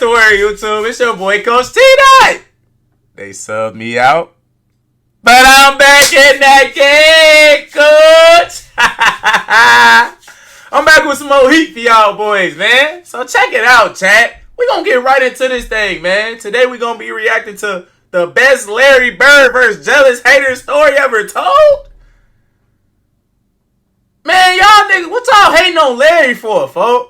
the word, YouTube? It's your boy, Coach TDOT. They subbed me out, but I'm back in that game, Coach. I'm back with some more heat for y'all boys, man. So check it out, chat. We're going to get right into this thing, man. Today we're going to be reacting to the best Larry Bird versus Jealous Hater story ever told. Man, y'all niggas, what y'all hating on Larry for, folks?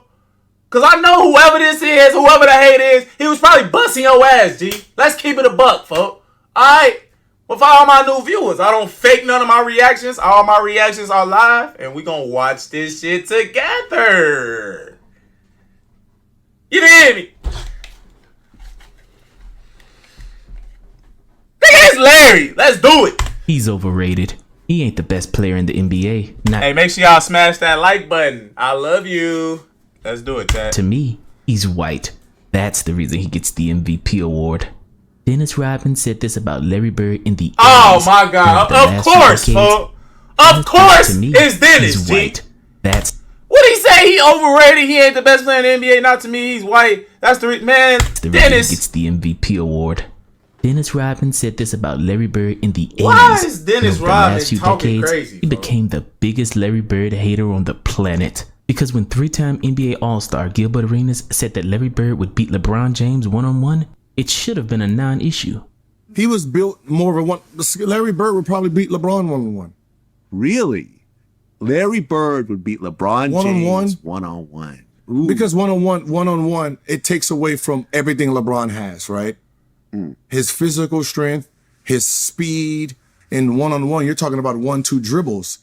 Because I know whoever this is, whoever the hate is, he was probably busting your ass, G. Let's keep it a buck, folks. Alright? Well, for all my new viewers, I don't fake none of my reactions. All my reactions are live, and we gonna watch this shit together. You hear me? Nigga, it's Larry. Let's do it. He's overrated. He ain't the best player in the NBA. Hey, make sure y'all smash that like button. I love you. Let's do it, chat. To me, he's white. That's the reason he gets the MVP award. Dennis Rodman said this about Larry Bird in the 80s. Oh my God! Of course, folks. Of course, it's Dennis. He's white. That's what he say. He overrated. He ain't the best player in the NBA. Not to me. He's white. That's the man. Dennis gets the MVP award. Dennis Rodman said this about Larry Bird in the 80s. Why is Dennis Rodman talking decades, crazy? He became the biggest Larry Bird hater on the planet. Because when three-time NBA All-Star Gilbert Arenas said that Larry Bird would beat LeBron James one-on-one, it should have been a non-issue. He was built more of a one. Larry Bird would probably beat LeBron one-on-one. Really? Larry Bird would beat LeBron James one-on-one. Ooh. Because one-on-one, it takes away from everything LeBron has, right? His physical strength, his speed. In one-on-one, you're talking about 1-2 dribbles.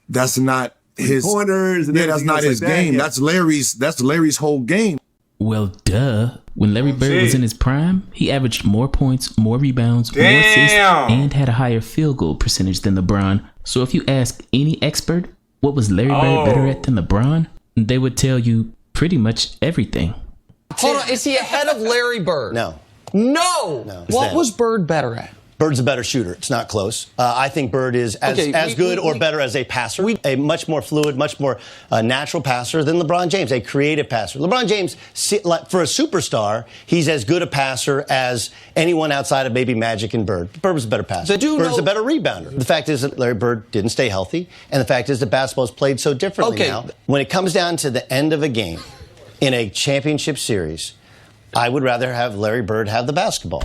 That's not his pointers. And that's not his game. Yeah. That's Larry's whole game. Well, duh. When Larry Bird was in his prime, he averaged more points, more rebounds, more assists, and had a higher field goal percentage than LeBron. So if you ask any expert what was Larry Bird better at than LeBron, they would tell you pretty much everything. Hold on, is he ahead of Larry Bird? No. No. What was Bird better at? Bird's a better shooter. It's not close. I think Bird is as good or better as a passer. A much more fluid, much more natural passer than LeBron James, a creative passer. LeBron James, for a superstar, he's as good a passer as anyone outside of maybe Magic and Bird. Bird was a better passer. Bird's a better rebounder. The fact is that Larry Bird didn't stay healthy, and the fact is that basketball is played so differently now. When it comes down to the end of a game in a championship series, I would rather have Larry Bird have the basketball.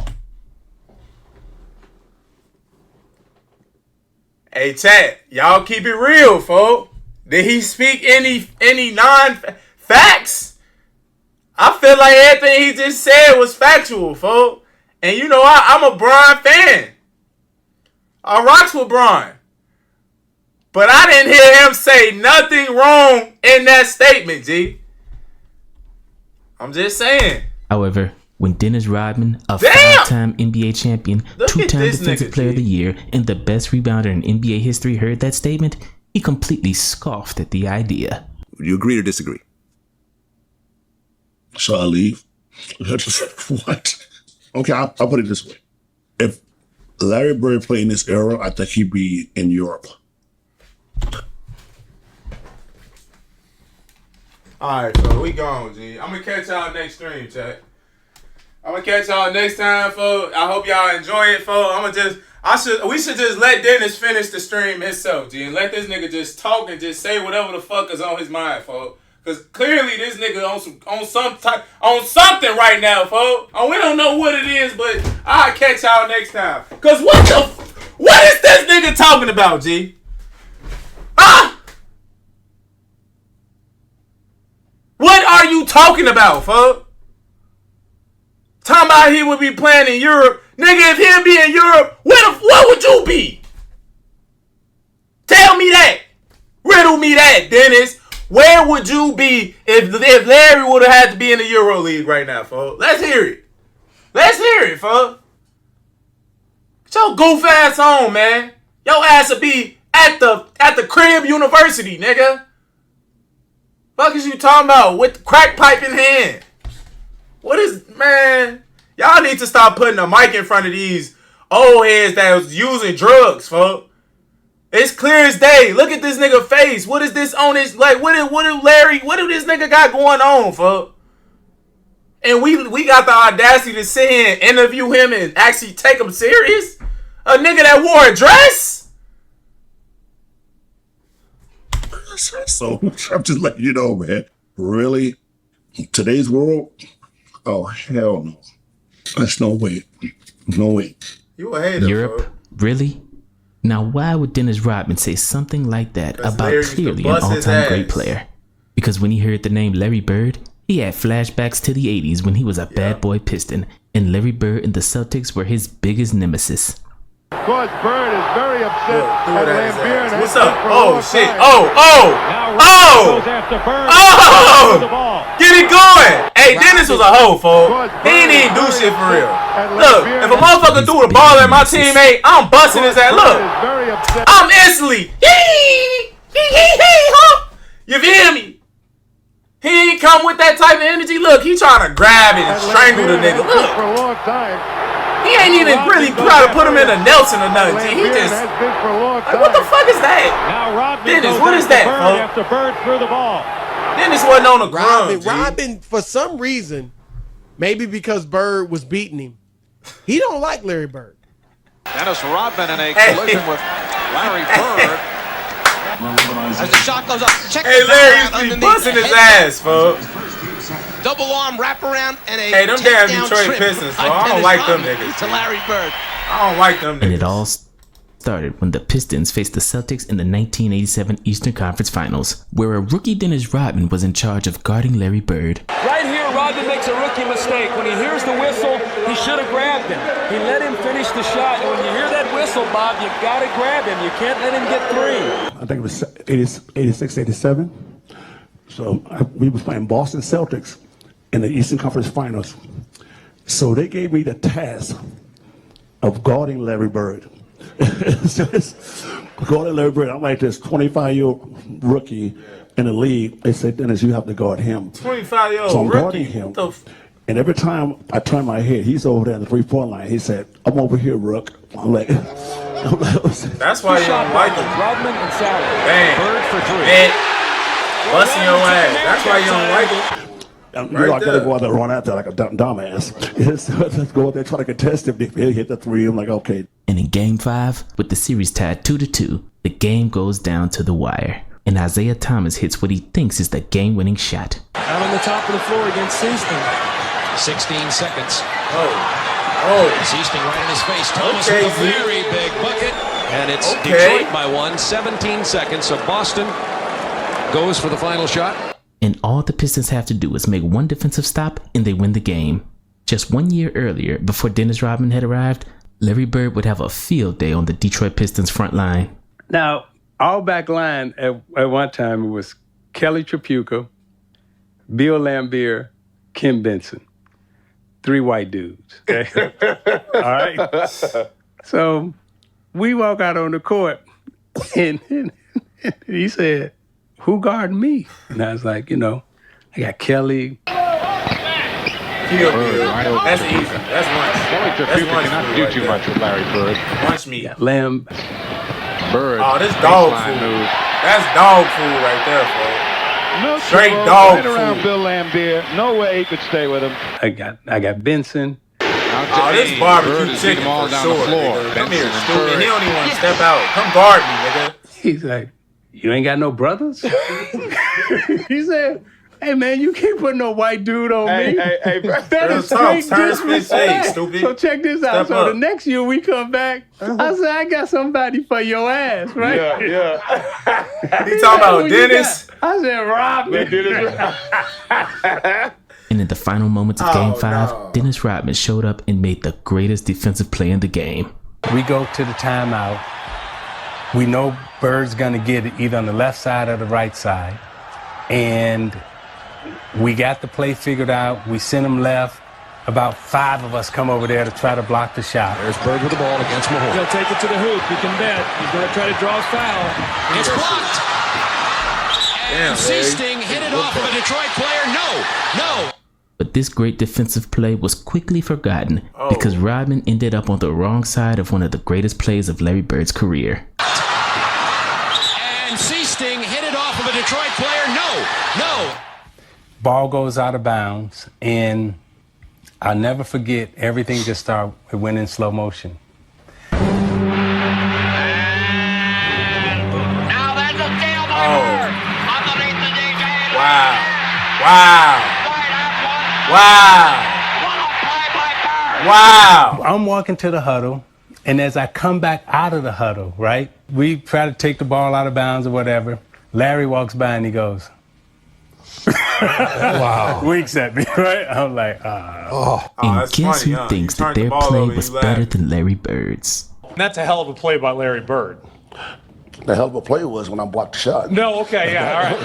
Hey, chat, y'all keep it real, folks. Did he speak any non-facts? I feel like everything he just said was factual, folks. And you know, I'm a Bron fan. I rocks with Bron. But I didn't hear him say nothing wrong in that statement, G. I'm just saying. However, when Dennis Rodman, a five-time NBA champion, two-time Defensive Player of the Year, and the best rebounder in NBA history heard that statement, he completely scoffed at the idea. Would you agree or disagree? So I leave? What? Okay, I'll put it this way. If Larry Bird played in this era, I think he'd be in Europe. Alright, so we gone, G. I'm gonna catch y'all next stream, chat. I'm gonna catch y'all next time, folks. I hope y'all enjoy it, folks. We should just let Dennis finish the stream himself, G, and let this nigga just talk and just say whatever the fuck is on his mind, folks. Cause clearly this nigga on something right now, folks. We don't know what it is, but I'll catch y'all next time. Cause what is this nigga talking about, G? What are you talking about, folks? Talking about he would be playing in Europe. Nigga, if he'd be in Europe, what would you be? Tell me that. Riddle me that, Dennis. Where would you be if Larry would have had to be in the Euro League right now, folks? Let's hear it. Let's hear it, folks. Get your goof ass on, man. Your ass would be at the crib university, nigga. Fuck is you talking about with the crack pipe in hand? What is, man? Y'all need to stop putting a mic in front of these old heads that was using drugs, folks. It's clear as day. Look at this nigga face. What is this on his, like, what do this nigga got going on, folks? and we got the audacity to sit here and interview him and actually take him serious? A nigga that wore a dress? So I'm just letting you know, man. Really? Today's world? Oh, hell no. That's no way. No way. You a hater, Europe? bro. Really? Now, why would Dennis Rodman say something like that about Larry used to clearly an bust his all-time ass. great player? Because when he heard the name Larry Bird, he had flashbacks to the 80s when he was a bad boy Piston, and Larry Bird and the Celtics were his biggest nemesis. Of course, Bird is very upset at Lambier. What's up? Oh, shit. Oh! Get it going! Hey, Dennis was a hoe, folks. He didn't even do shit for real. Look, if a motherfucker threw the ball at my teammate, I'm busting his ass. Look, I'm instantly. Huh? You feel me? He ain't come with that type of energy. Look, he trying to grab it and strangle the nigga. Look. He ain't even really try to put him in a Nelson or nothing. He just. Like, what the fuck is that? Dennis, what is that, folks? After Bird threw the ball. Dennis wasn't on the ground. Rodman, for some reason, maybe because Bird was beating him, he don't like Larry Bird. Dennis Rodman in a collision with Larry Bird. As the shot goes up, check Hey, Larry used to be busting his ass, folks. Double arm wraparound and a Hey, them damn Detroit Pistons, bro. I don't like them niggas. To Larry Bird. I don't like them And it niggas. all started when the Pistons faced the Celtics in the 1987 Eastern Conference Finals, where a rookie Dennis Rodman was in charge of guarding Larry Bird. Right here, Rodman makes a rookie mistake. When he hears the whistle, he should have grabbed him. He let him finish the shot. And when you hear that whistle, Bob, you got to grab him. You can't let him get three. I think it was 86, 87. So we was playing Boston Celtics in the Eastern Conference Finals. So they gave me the task of guarding Larry Bird. Guarding Larry Bird, I'm like this 25-year-old rookie in the league. They said, Dennis, you have to guard him. 25-year-old So I'm rookie. guarding him. And every time I turn my head, he's over there in the 3-point line. He said, I'm over here, Rook. I'm like, that's why you don't like him. Rodman and Sally. Bang. Bird for three. Bang. Busting your ass. That's why you don't like him. You know, I gotta go out there and run out there like a dumbass. Let's go out there try to contest him. He'll hit the three. I'm like, okay. And in Game 5, with the series tied 2-2, the game goes down to the wire. And Isaiah Thomas hits what he thinks is the game-winning shot. Out on the top of the floor against Seaston. 16 seconds. Oh. Seaston right in his face. Thomas Okay, with a very big bucket. And it's Okay. Detroit by one. 17 seconds. So Boston goes for the final shot. And all the Pistons have to do is make one defensive stop and they win the game. Just 1 year earlier, before Dennis Rodman had arrived, Larry Bird would have a field day on the Detroit Pistons front line. Now, our back line at one time it was Kelly Tripucka, Bill Lambier, Kim Benson. 3 white dudes. Okay? All right? So we walk out on the court and he said, who guarding me? And I was like, I got Kelly. That's easy. That's lunch. Kelly Tripucka cannot do too much with Larry Bird. Lunch meat. Lamb. Bird. Oh, this dog food. Move. That's dog food right there, folks. Straight Milk dog right around food. Bill Lambier. No way he could stay with him. I got Benson. Oh, this barbecue chicken for sure, nigga. Come here, stupid. He don't even want to step out. Come guard me, nigga. He's like, you ain't got no brothers? He said, hey, man, you can't put no white dude on me. Hey, That is straight disrespect. stupid. So check this out. Step up. The next year we come back, I said, I got somebody for your ass, right? Yeah. He talking about Dennis. I said, Rodman. And in the final moments of Game 5, no. Dennis Rodman showed up and made the greatest defensive play in the game. We go to the timeout. We know Bird's going to get it either on the left side or the right side. And we got the play figured out. We sent him left. About 5 of us come over there to try to block the shot. There's Bird with the ball against Mahone. He'll take it to the hoop. You can bet. He's going to try to draw a foul. It's blocked. And Damn, Seasting hit it off of a Detroit player. No. But this great defensive play was quickly forgotten because Rodman ended up on the wrong side of one of the greatest plays of Larry Bird's career. And Seasting hit it off of a Detroit player. No. Ball goes out of bounds, and I'll never forget, everything just started, it went in slow motion. Wow. I'm walking to the huddle, and as I come back out of the huddle, right, we try to take the ball out of bounds or whatever. Larry walks by and he goes, wow. Winks at me, right? I'm like, And guess who thinks that their play was better than Larry Bird's? That's a hell of a play by Larry Bird. The hell of a play was when I blocked the shot. No, okay, yeah, all right.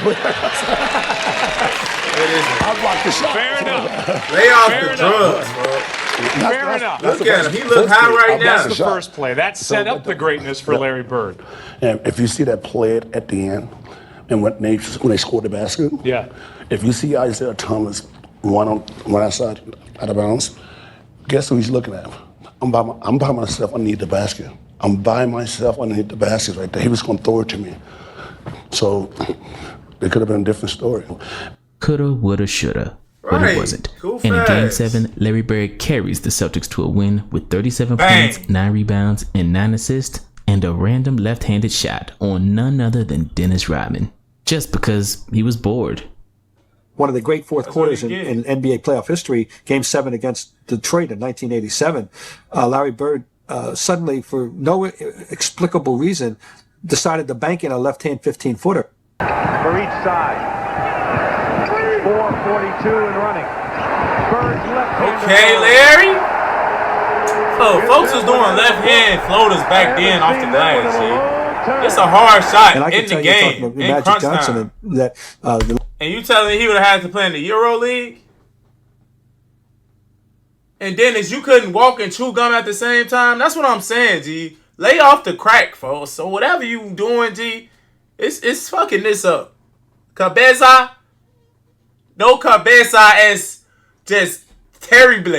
I blocked the shot. Fair enough. Lay off the drugs, bro. Fair enough. Look at him. He look high right now. That's the first play. That set up the greatness for Larry Bird. And if you see that play at the end, and when they scored the basket, yeah. If you see Isaiah Thomas one outside out of bounds, guess who he's looking at? I'm by myself underneath the basket. I'm by myself underneath the basket right there. He was going to throw it to me. So it could have been a different story. Coulda, woulda, shoulda. But it wasn't. And in Game 7, Larry Bird carries the Celtics to a win with 37 points, 9 rebounds, and 9 assists, and a random left-handed shot on none other than Dennis Rodman, just because he was bored. One of the great fourth quarters in NBA playoff history, Game 7 against Detroit in 1987, Larry Bird suddenly, for no explicable reason, decided to bank in a left-hand 15-footer. For each side. 4:42 and running. Bird's left-hander. Okay, Larry. Oh, folks was doing left-hand floaters back then off the glass. See? It's a hard shot in the game in crunch time. And you telling me he would have had to play in the Euro League? And Dennis, you couldn't walk and chew gum at the same time? That's what I'm saying, G. Lay off the crack, folks. So whatever you doing, G, it's fucking this up. Cabeza? No cabeza es just terrible.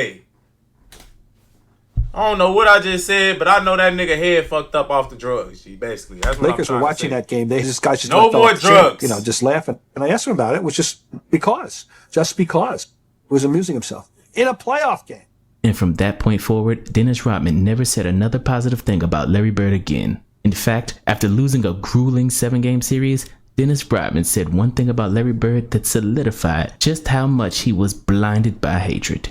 I don't know what I just said, but I know that nigga head fucked up off the drugs, G, basically. That's what Lakers were watching that game. This guy's just no more drugs. Just laughing. And I asked him about it. It was just because. He was amusing himself in a playoff game. And from that point forward, Dennis Rodman never said another positive thing about Larry Bird again. In fact, after losing a grueling 7-game series, Dennis Rodman said one thing about Larry Bird that solidified just how much he was blinded by hatred.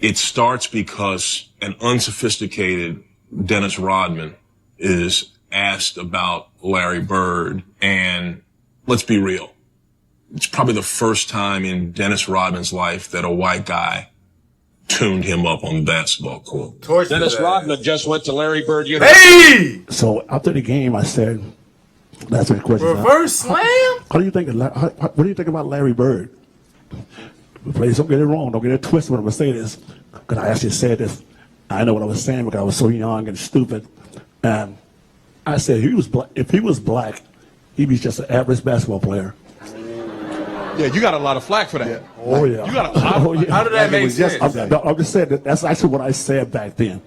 It starts because an unsophisticated Dennis Rodman is asked about Larry Bird, and let's be real. It's probably the first time in Dennis Rodman's life that a white guy tuned him up on the basketball court. Dennis Rodman just went to Larry Bird Hey! So after the game, I said, that's a question. Reverse slam? What do you think about Larry Bird? Please don't get it wrong. Don't get it twisted when I'm going to say this. Because I actually said this. I know what I was saying because I was so young and stupid. And I said if he was black, he'd be just an average basketball player. Yeah, you got a lot of flack for that. Yeah. Oh, yeah. You got a lot of How did that make sense? I'm just saying that's actually what I said back then.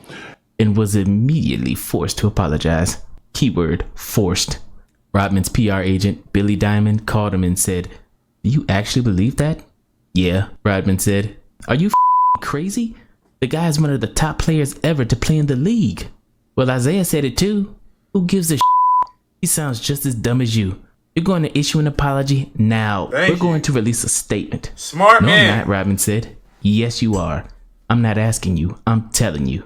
And was immediately forced to apologize. Keyword, forced. Rodman's PR agent, Billy Diamond, called him and said, "Do you actually believe that?" "Yeah," Rodman said. "Are you crazy? The guy is one of the top players ever to play in the league." "Well, Isaiah said it too." "Who gives a He sounds just as dumb as you. You're going to issue an apology now. We're going to release a statement." Smart "No, man. I'm not," Rodman said. "Yes, you are. I'm not asking you. I'm telling you."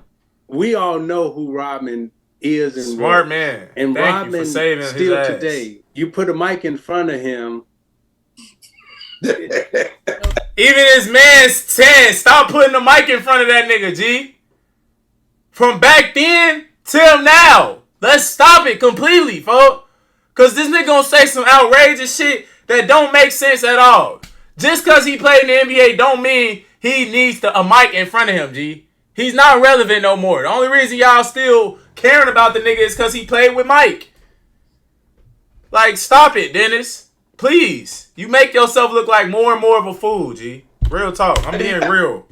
We all know who Rodman is and Smart man. And Thank Rodman you for saving still his ass. today, you put a mic in front of him. Even his man's 10. Stop putting the mic in front of that nigga, G. From back then till now. Let's stop it completely, folks. Because this nigga gonna say some outrageous shit that don't make sense at all. Just because he played in the NBA don't mean he needs a mic in front of him, G. He's not relevant no more. The only reason y'all still caring about the nigga is because he played with Mike. Like, stop it, Dennis. Please. You make yourself look like more and more of a fool, G. Real talk. I'm being real.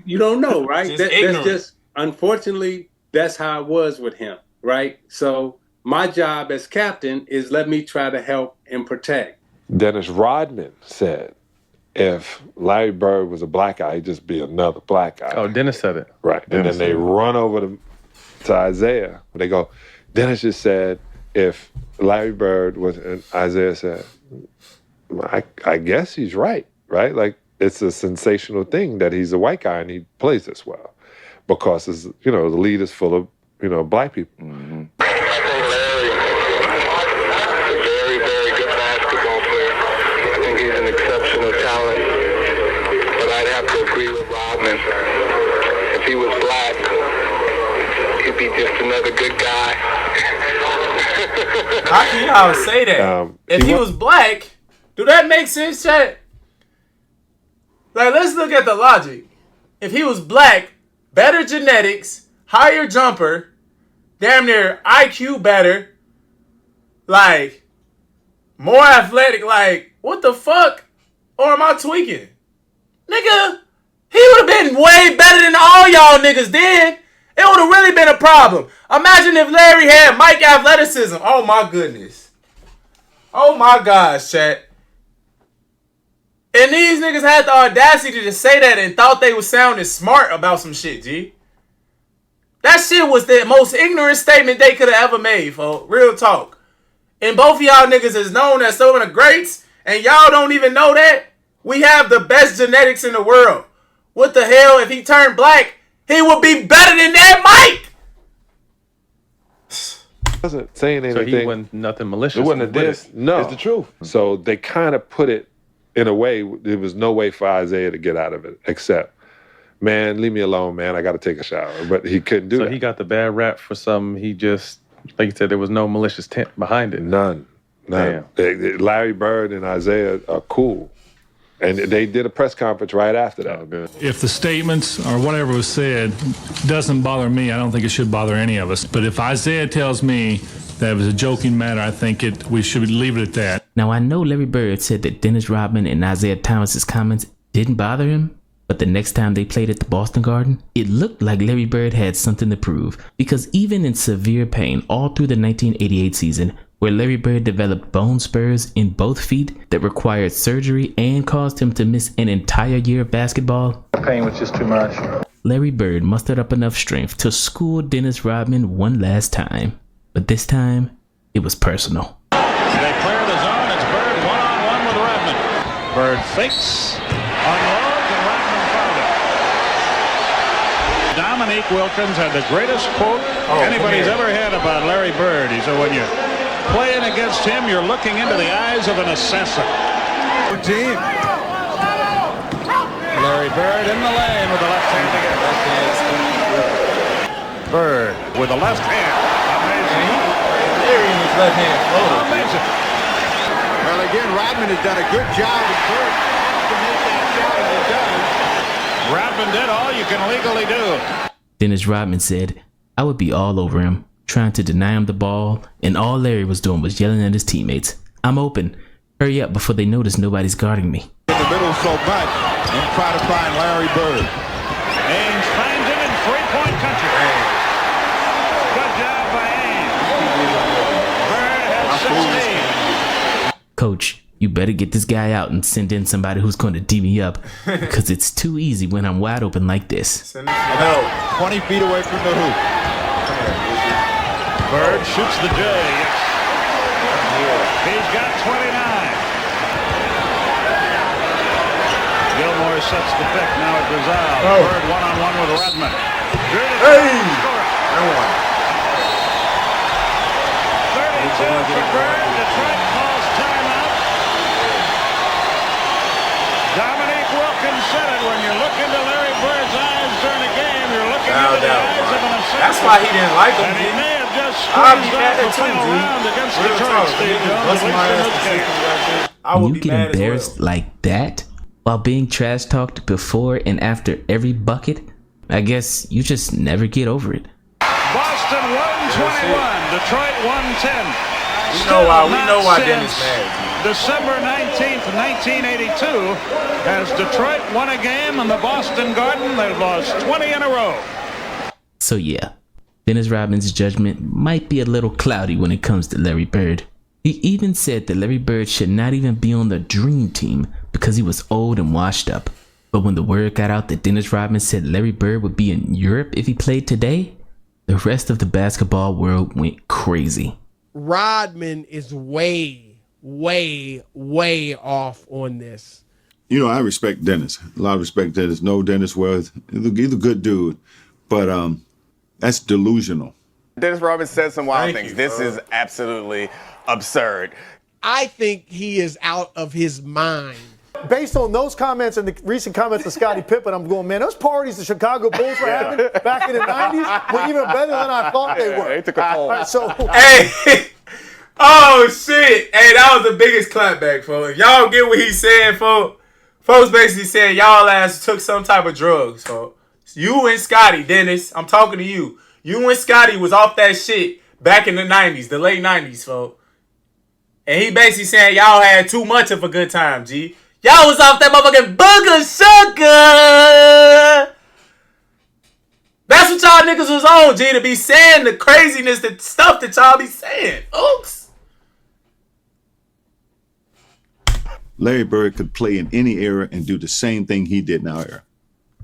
You don't know, right? That's just, unfortunately, that's how it was with him, right? So my job as captain is let me try to help and protect. Dennis Rodman said if Larry Bird was a black guy, he'd just be another black guy. Oh, Dennis said it. Right. And then they run over to Isaiah. They go, Dennis just said, if Larry Bird was, and Isaiah said, I guess he's right? Like, it's a sensational thing that he's a white guy and he plays this well. Because, the league is full of, black people. Mm-hmm. Very, very good basketball player. I think he's an exceptional talent. But I'd have to agree with Rodman. If he was black, he'd be just another good guy. How can y'all say that? If he was black, do that make sense, chat? Like, let's look at the logic. If he was black, better genetics, higher jumper, damn near IQ better, like, more athletic, like, what the fuck? Or am I tweaking? Nigga, he would have been way better than all y'all niggas then. It would have really been a problem. Imagine if Larry had Mike athleticism. Oh my goodness. Oh my gosh, chat. And these niggas had the audacity to say that and thought they was sounding smart about some shit, G. That shit was the most ignorant statement they could have ever made, folks. Real talk. And both of y'all niggas is known as some of the greats, and y'all don't even know that. We have the best genetics in the world. What the hell? If he turned black, he would be better than that Mike. Wasn't saying anything. So he wasn't nothing malicious. It wasn't a diss. No. It's the truth. So they kind of put it in a way, there was no way for Isaiah to get out of it except, man, leave me alone, man. I got to take a shower. But he couldn't do that. So he got the bad rap for some. He just, like you said, there was no malicious intent behind it. None. Larry Bird and Isaiah are cool. And they did a press conference right after that. If the statements or whatever was said doesn't bother me, I don't think it should bother any of us. But if Isaiah tells me that it was a joking matter, I think we should leave it at that. Now, I know Larry Bird said that Dennis Rodman and Isaiah Thomas's comments didn't bother him, but the next time they played at the Boston Garden, it looked like Larry Bird had something to prove. Because even in severe pain all through the 1988 season, where Larry Bird developed bone spurs in both feet that required surgery and caused him to miss an entire year of basketball, the pain was just too much. Larry Bird mustered up enough strength to school Dennis Rodman one last time. But this time, it was personal. They clear the zone. It's Bird one-on-one with Rodman. Bird fakes, unloads, and Rodman fouled it. Dominique Wilkins had the greatest quote anybody's ever had about Larry Bird. He said, when you're playing against him, you're looking into the eyes of an assassin. Team. Larry Bird in the lane with the left hand again. Bird with the left hand. Left hand amazing. Well, again, Rodman has done a good job with Bird to make that shot, and he does. Rodman did all you can legally do. Dennis Rodman said, I would be all over him, trying to deny him the ball, and all Larry was doing was yelling at his teammates. I'm open. Hurry up before they notice nobody's guarding me. In the middle so much and try to find Larry Bird. Ames finds him in three-point country. Good job by Ames. Bird has 16. Coach, you better get this guy out and send in somebody who's going to D me up, because it's too easy when I'm wide open like this. 20 feet away from the hoop. Bird shoots the J. He's got 29. Gilmore sets the pick. Now at Rizal. Bird one-on-one with Rodman. Hey! 32 for Bird. Detroit calls timeout. Dominique Wilkins said it. When you look into Larry Bird's eyes during a game, you're looking into the eyes of an assassin. That's why he didn't like him. And he may have just squeezed off the final round against Detroit, Steve Jones. You get embarrassed like that while being trash talked before and after every bucket? I guess you just never get over it. Boston 121, Detroit 110. We know why Dennis mad. December 19th, 1982, as Detroit won a game in the Boston Garden, they've lost 20 in a row. So yeah, Dennis Rodman's judgment might be a little cloudy when it comes to Larry Bird. He even said that Larry Bird should not even be on the dream team because he was old and washed up. But when the word got out that Dennis Rodman said Larry Bird would be in Europe if he played today, the rest of the basketball world went crazy. Rodman is way off on this. You know, I respect Dennis. A lot of respect Dennis. Know Dennis well. He's a good dude. But that's delusional. Dennis Rodman said some wild things. This is absolutely absurd. I think he is out of his mind. Based on those comments and the recent comments of Scottie Pippen, I'm going, man, those parties the Chicago Bulls were having back in the 90s were even better than I thought they were. They took a toll. Right, so, Hey, oh shit. Hey, that was the biggest clapback, folks. If y'all get what he's saying, folks basically saying y'all ass took some type of drugs, folks. You and Scottie, Dennis, I'm talking to you. You and Scottie was off that shit back in the 90s, the late 90s, folks. And he basically saying y'all had too much of a good time, G. Y'all was off that motherfucking booger sugar. That's what y'all niggas was on, G, to be saying the craziness, the stuff that y'all be saying. Oops. Larry Bird could play in any era and do the same thing he did in our era.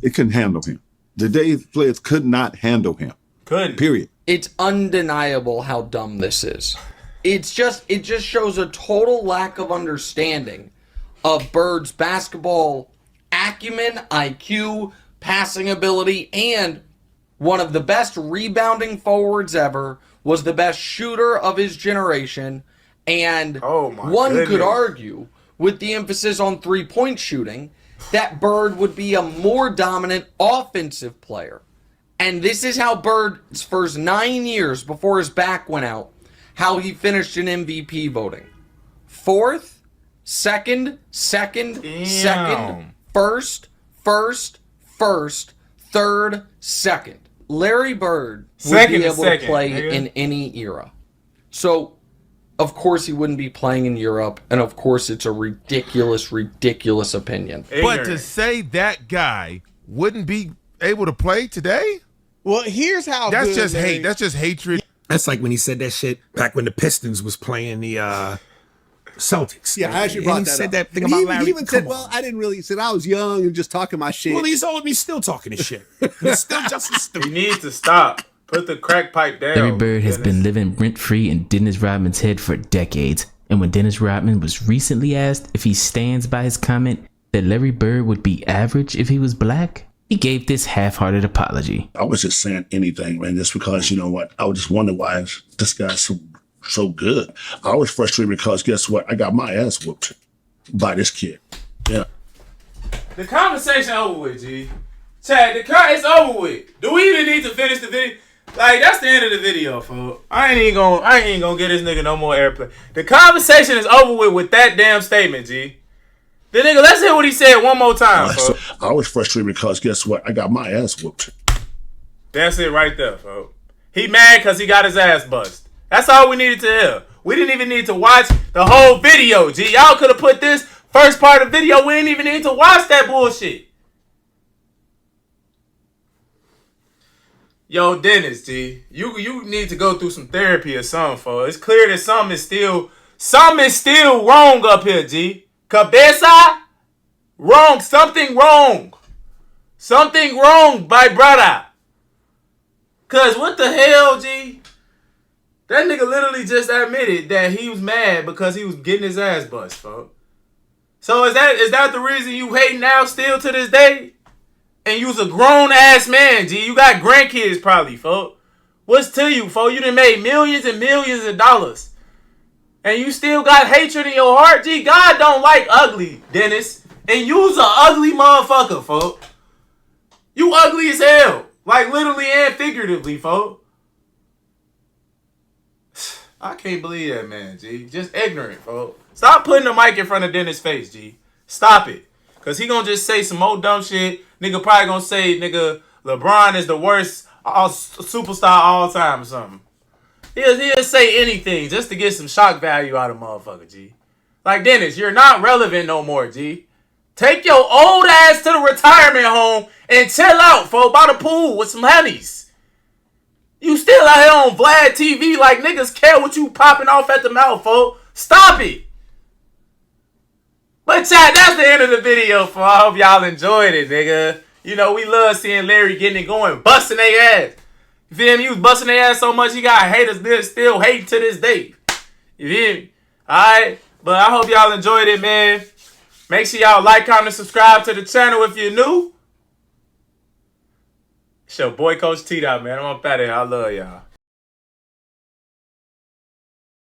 It couldn't handle him. Today's players could not handle him. Couldn't. Period. It's undeniable how dumb this is. It just shows a total lack of understanding of Bird's basketball acumen, IQ, passing ability, and one of the best rebounding forwards ever, was the best shooter of his generation, and could argue, with the emphasis on three-point shooting, that Bird would be a more dominant offensive player. And this is how Bird's first 9 years before his back went out, how he finished in MVP voting. Fourth, second, first, third, second. Larry Bird would be able to play in any era. So, of course he wouldn't be playing in Europe, and of course it's a ridiculous opinion. But to say that guy wouldn't be able to play today? Well, here's how that's good just Larry- hate. That's just hatred. That's like when he said that shit back when the Pistons was playing the Celtics. Yeah, I actually brought and he that said up. that thing And about he Larry. even said, Come well, on. I didn't really, he said I was young and just talking my shit. Well, he's old and he's still talking his shit. He's still just as stupid. He needs to stop. Put the crack pipe down. Larry Bird has been living rent-free in Dennis Rodman's head for decades. And when Dennis Rodman was recently asked if he stands by his comment that Larry Bird would be average if he was black, he gave this half-hearted apology. I was just saying anything, man, just because, you know what, I would just wonder why this guy's so good. I was frustrated because guess what? I got my ass whooped by this kid. Yeah. The conversation over with, G. Chad, it's over with. Do we even need to finish the video? Like, that's the end of the video, folks. I ain't even gonna get this nigga no more airplay. The conversation is over with that damn statement, G. The nigga, let's hear what he said one more time, folks. I was frustrated because guess what? I got my ass whooped. That's it right there, folks. He mad because he got his ass bust. That's all we needed to hear. We didn't even need to watch the whole video, G. Y'all could have put this first part of the video. We didn't even need to watch that bullshit. Yo, Dennis, G, you need to go through some therapy or something, folks. It's clear that something is still wrong up here, G. Cabeza, wrong. Something wrong. Something wrong, my brother. Cause what the hell, G? That nigga literally just admitted that he was mad because he was getting his ass bust, folks. So is that the reason you hate now still to this day? And you's a grown ass man, G. You got grandkids probably, folks. What's to you, folks? You done made millions and millions of dollars. And you still got hatred in your heart, G. God don't like ugly, Dennis. And you's a ugly motherfucker, folks. You ugly as hell. Like literally and figuratively, folks. I can't believe that, man, G. Just ignorant, folks. Stop putting the mic in front of Dennis' face, G. Stop it. Because he gonna just say some old dumb shit. Nigga probably gonna say, nigga, LeBron is the worst superstar all time or something. He'll say anything just to get some shock value out of motherfucker, G. Like, Dennis, you're not relevant no more, G. Take your old ass to the retirement home and chill out, folks, by the pool with some honeys. You still out here on Vlad TV like niggas care what you popping off at the mouth, folks. Stop it. But But chat, that's the end of the video, for I hope y'all enjoyed it, nigga. You know, we love seeing Larry getting it going, busting their ass. You feel me? He was busting their ass so much he got haters that still hate to this day. You feel me? Alright? But I hope y'all enjoyed it, man. Make sure y'all like, comment, subscribe to the channel if you're new. It's your boy Coach TDOT, man. I'm up out of here. I love y'all.